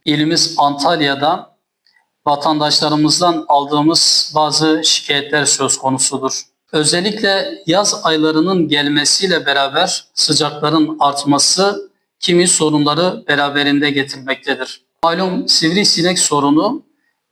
İlimiz Antalya'da vatandaşlarımızdan aldığımız bazı şikayetler söz konusudur. Özellikle yaz aylarının gelmesiyle beraber sıcakların artması kimi sorunları beraberinde getirmektedir. Malum sivrisinek sorunu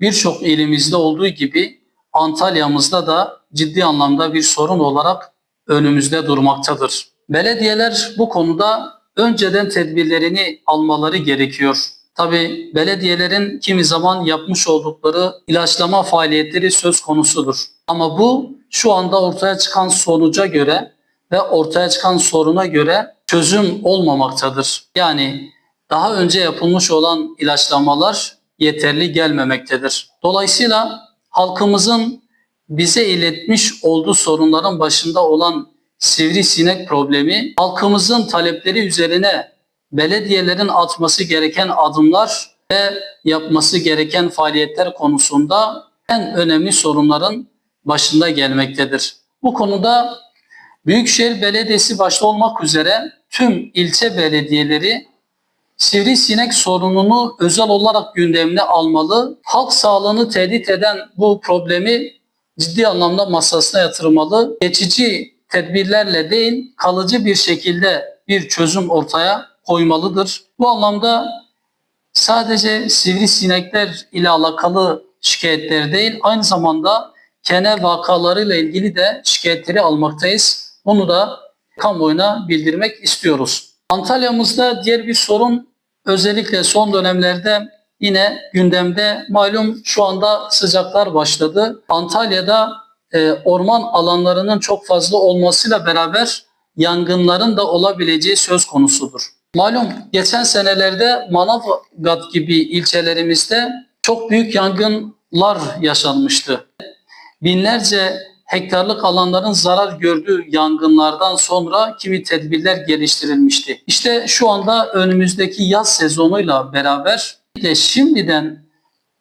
birçok ilimizde olduğu gibi Antalya'mızda da ciddi anlamda bir sorun olarak önümüzde durmaktadır. Belediyeler bu konuda önceden tedbirlerini almaları gerekiyor. Tabii belediyelerin kimi zaman yapmış oldukları ilaçlama faaliyetleri söz konusudur. Ama bu şu anda ortaya çıkan sonuca göre ve ortaya çıkan soruna göre çözüm olmamaktadır. Yani daha önce yapılmış olan ilaçlamalar yeterli gelmemektedir. Dolayısıyla halkımızın bize iletmiş olduğu sorunların başında olan sivrisinek problemi, halkımızın talepleri üzerine belediyelerin atması gereken adımlar ve yapması gereken faaliyetler konusunda en önemli sorunların başında gelmektedir. Bu konuda Büyükşehir Belediyesi başta olmak üzere tüm ilçe belediyeleri sivrisinek sorununu özel olarak gündemine almalı. Halk sağlığını tehdit eden bu problemi ciddi anlamda masasına yatırmalı. Geçici tedbirlerle değil, kalıcı bir şekilde bir çözüm ortaya koymalıdır. Bu anlamda sadece sivrisinekler ile alakalı şikayetler değil, aynı zamanda kene vakalarıyla ilgili de şikayetleri almaktayız. Bunu da kamuoyuna bildirmek istiyoruz. Antalya'mızda diğer bir sorun özellikle son dönemlerde yine gündemde. Malum şu anda sıcaklar başladı. Antalya'da orman alanlarının çok fazla olmasıyla beraber yangınların da olabileceği söz konusudur. Malum geçen senelerde Manavgat gibi ilçelerimizde çok büyük yangınlar yaşanmıştı. Binlerce hektarlık alanların zarar gördüğü yangınlardan sonra kimi tedbirler geliştirilmişti. İşte şu anda önümüzdeki yaz sezonuyla beraber şimdiden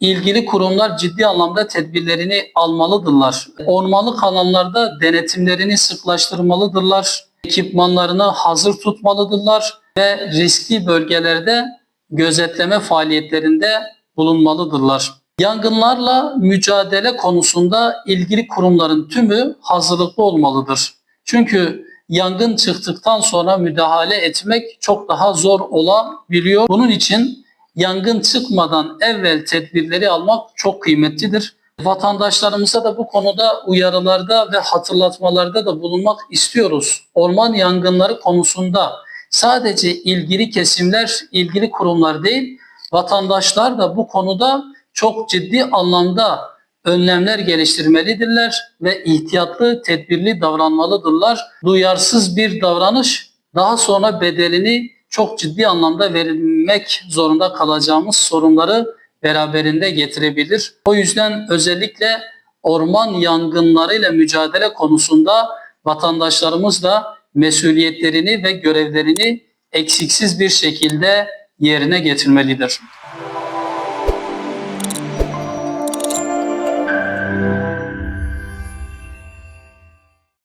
ilgili kurumlar ciddi anlamda tedbirlerini almalıdırlar. Ormanlık alanlarda denetimlerini sıklaştırmalıdırlar. Ekipmanlarını hazır tutmalıdırlar ve riskli bölgelerde gözetleme faaliyetlerinde bulunmalıdırlar. Yangınlarla mücadele konusunda ilgili kurumların tümü hazırlıklı olmalıdır. Çünkü yangın çıktıktan sonra müdahale etmek çok daha zor olabiliyor. Bunun için yangın çıkmadan evvel tedbirleri almak çok kıymetlidir. Vatandaşlarımıza da bu konuda uyarılarda ve hatırlatmalarda da bulunmak istiyoruz. Orman yangınları konusunda sadece ilgili kesimler, ilgili kurumlar değil, vatandaşlar da bu konuda çok ciddi anlamda önlemler geliştirmelidirler ve ihtiyatlı, tedbirli davranmalıdırlar. Duyarsız bir davranış daha sonra bedelini çok ciddi anlamda verilmek zorunda kalacağımız sorunları beraberinde getirebilir. O yüzden özellikle orman yangınlarıyla mücadele konusunda vatandaşlarımız da mesuliyetlerini ve görevlerini eksiksiz bir şekilde yerine getirmelidir.